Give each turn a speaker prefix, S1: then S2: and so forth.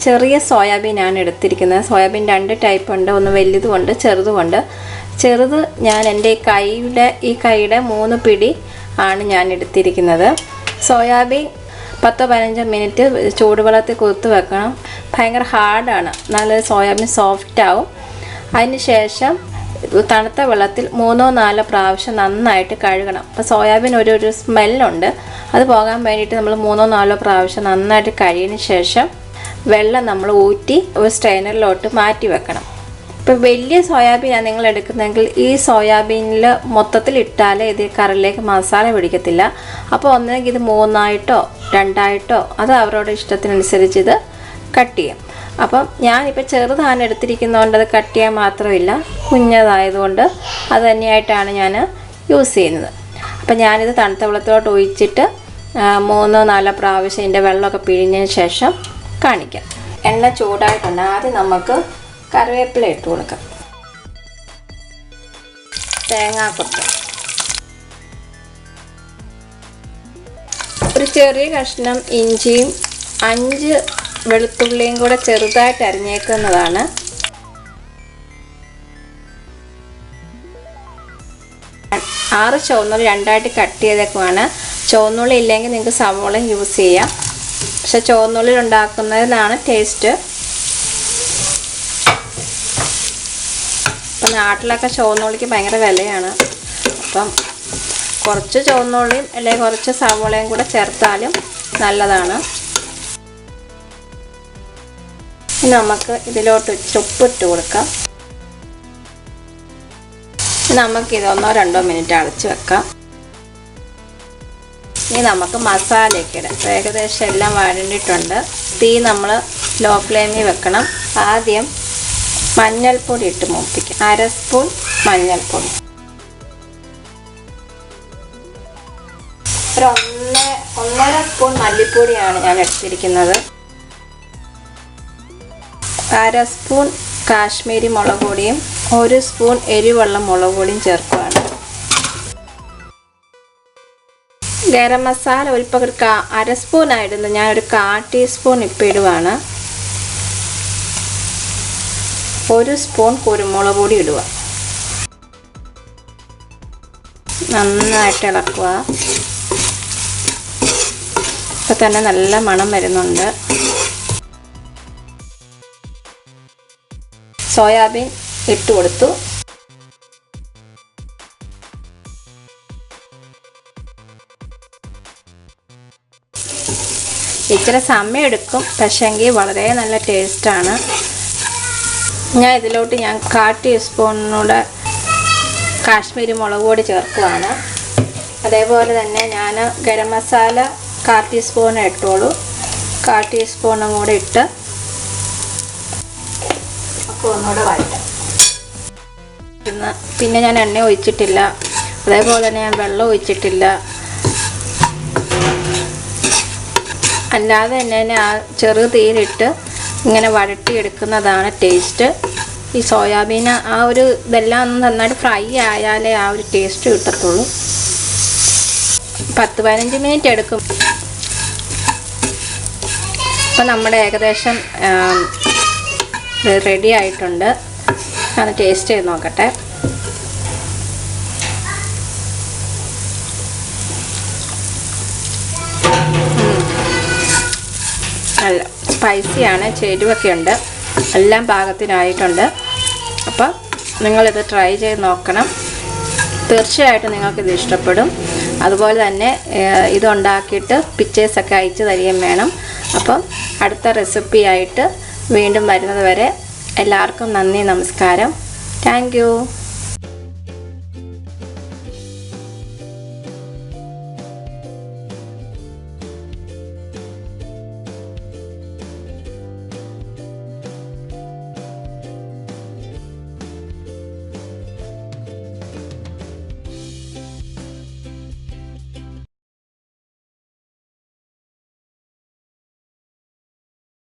S1: ചെറിയ സോയാബീനാണ് എടുത്തിരിക്കുന്നത്. Soybean 2 type ഉണ്ട്. ഒന്ന് വലുതുമുണ്ട് ചെറുതുമുണ്ട്. ചെറുത് ഞാൻ എൻ്റെ ഈ കൈയുടെ 3 പിടി ആണ് ഞാൻ എടുത്തിരിക്കുന്നത്. സോയാബീൻ 10-15 മിനിറ്റ് ചൂടുവെള്ളത്തിൽ കുതിർത്ത് വെക്കണം. ഭയങ്കര ഹാർഡാണ്. നല്ല സോയാബീൻ സോഫ്റ്റ് ആവും. അതിന് ശേഷം തണുത്ത വെള്ളത്തിൽ 3-4 പ്രാവശ്യം നന്നായിട്ട് കഴുകണം. അപ്പോൾ സോയാബീൻ ഒരു സ്മെല്ലുണ്ട്. അത് പോകാൻ വേണ്ടിയിട്ട് നമ്മൾ 3-4 പ്രാവശ്യം നന്നായിട്ട് കഴുകിയതിന് ശേഷം വെള്ളം നമ്മൾ ഊറ്റി ഒരു സ്ട്രെയിനറിലോട്ട് മാറ്റി വെക്കണം. ഇപ്പോൾ വലിയ സോയാബീനാണ് നിങ്ങൾ എടുക്കുന്നതെങ്കിൽ ഈ സോയാബീനിൽ മൊത്തത്തിൽ ഇട്ടാലേ ഇത് കറിയിലേക്ക് മസാല പിടിക്കത്തില്ല. അപ്പോൾ ഒന്നെങ്കിൽ ഇത് 3ആയിട്ടോ 2ആയിട്ടോ അത് അവരുടെ ഇഷ്ടത്തിനനുസരിച്ച് ഇത് കട്ട് ചെയ്യും. അപ്പം ഞാനിപ്പോൾ ചെറുതാണ് എടുത്തിരിക്കുന്നതുകൊണ്ട് അത് കട്ട് ചെയ്യാൻ മാത്രമില്ല, കുഞ്ഞതായതുകൊണ്ട് അത് തന്നെയായിട്ടാണ് ഞാൻ യൂസ് ചെയ്യുന്നത്. അപ്പം ഞാനിത് തണുത്ത വെള്ളത്തിലോട്ട് ഒഴിച്ചിട്ട് 3-4 പ്രാവശ്യം ഇതിൻ്റെ വെള്ളമൊക്കെ പിഴിഞ്ഞതിന് ശേഷം കാണിക്കാം. എണ്ണ ചൂടായിട്ടുണ്ട്. ആദ്യം നമുക്ക് കറിവേപ്പില ഇട്ട് കൊടുക്കാം. തേങ്ങാക്കൊത്ത്, ഒരു ചെറിയ കഷ്ണം ഇഞ്ചിയും 5 വെളുത്തുള്ളിയും കൂടെ ചെറുതായിട്ട് അരിഞ്ഞേക്കുന്നതാണ്. ആറ് ചുവന്നുള്ളി 2ആയിട്ട് കട്ട് ചെയ്തേക്കുവാണ്. ചുവന്നുള്ളി ഇല്ലെങ്കിൽ നിങ്ങൾക്ക് സവോളയും യൂസ് ചെയ്യാം. പക്ഷെ ചുവന്നുള്ളി ഉണ്ടാക്കുന്നതിലാണ് ടേസ്റ്റ്. ഇപ്പം നാട്ടിലൊക്കെ ചുവന്നുള്ളിക്ക് ഭയങ്കര വിലയാണ്. അപ്പം കുറച്ച് ചുവന്നുള്ളിയും അല്ലെങ്കിൽ കുറച്ച് സവോളയും കൂടെ ചേർത്താലും നല്ലതാണ്. നമുക്ക് ഇതിലോട്ട് ഉപ്പിട്ട് കൊടുക്കാം. നമുക്കിത് 1-2 മിനിറ്റ് അടച്ച് വെക്കാം. ഇനി നമുക്ക് മസാലയൊക്കെ ഇടാം. ഏകദേശം എല്ലാം വഴണ്ടിട്ടുണ്ട്. തീ നമ്മൾ ലോ ഫ്ലെയിമിൽ വെക്കണം. ആദ്യം മഞ്ഞൾപ്പൊടി ഇട്ട് മൂപ്പിക്കാം. 1/2 സ്പൂൺ മഞ്ഞൾപ്പൊടി, ഒരു 1.5 സ്പൂൺ മല്ലിപ്പൊടിയാണ് ഞാൻ എടുത്തിരിക്കുന്നത്. 1/2 സ്പൂൺ കാശ്മീരി മുളക് പൊടിയും 1 സ്പൂൺ എരിവുള്ള മുളക് പൊടിയും ചേർക്കുകയാണ്. ഗരം മസാല ഇപ്പോൾ 1/2 സ്പൂൺ ആയിരുന്നു. ഞാനൊരു 1/4 ടീസ്പൂൺ ഇപ്പം ഇടുവാണ്. 1 സ്പൂൺ കുരുമുളക് പൊടി ഇടുക. നന്നായിട്ട് ഇളക്കുക. ഇപ്പം തന്നെ നല്ല മണം വരുന്നുണ്ട്. സോയാബീൻ ഇട്ട് കൊടുത്തു. ഇച്ചിരി സമയം എടുക്കും, പക്ഷേങ്കിൽ വളരെ നല്ല ടേസ്റ്റാണ്. ഞാൻ ഇതിലോട്ട് 1/4 ടീസ്പൂണിനൂടെ കാശ്മീരി മുളക് പൊടി ചേർക്കുകയാണ്. അതേപോലെ തന്നെ ഞാൻ ഗരം മസാല 1/4 ടീസ്പൂൺ ഇട്ടോളൂ. 1/4 ടീസ്പൂണും കൂടെ ഇട്ട് ഒന്നുകൂടെ വഴറ്റാം. പിന്നെ ഞാൻ എണ്ണ ഒഴിച്ചിട്ടില്ല. അതേപോലെ തന്നെ ഞാൻ വെള്ളം ഒഴിച്ചിട്ടില്ല. അല്ലാതെ തന്നെ ആ ചെറു തീയിലിട്ട് ഇങ്ങനെ വഴട്ടിയെടുക്കുന്നതാണ് ടേസ്റ്റ്. ഈ സോയാബീൻ ആ ഒരു ഇതെല്ലാം നന്നായിട്ട് ഫ്രൈ ആയാലേ ആ ഒരു ടേസ്റ്റ് കിട്ടത്തുള്ളൂ. 10-15 മിനിറ്റ് എടുക്കും. അപ്പം നമ്മുടെ ഏകദേശം റെഡി ആയിട്ടുണ്ട്. ഞാൻ ടേസ്റ്റ് ചെയ്ത് നോക്കട്ടെ. നല്ല സ്പൈസിയാണ്, ചേരുവൊക്കെ ഉണ്ട്, എല്ലാം പാകത്തിനായിട്ടുണ്ട്. അപ്പം നിങ്ങളിത് ട്രൈ ചെയ്ത് നോക്കണം. തീർച്ചയായിട്ടും നിങ്ങൾക്കിത് ഇഷ്ടപ്പെടും. അതുപോലെ തന്നെ ഇതുണ്ടാക്കിയിട്ട് പിക്ചേഴ്സൊക്കെ അയച്ചു തരികയും വേണം. അപ്പം അടുത്ത റെസിപ്പിയായിട്ട് വീണ്ടും വരുന്നത് വരെ എല്ലാവർക്കും നന്ദി, നമസ്കാരം. Thank you.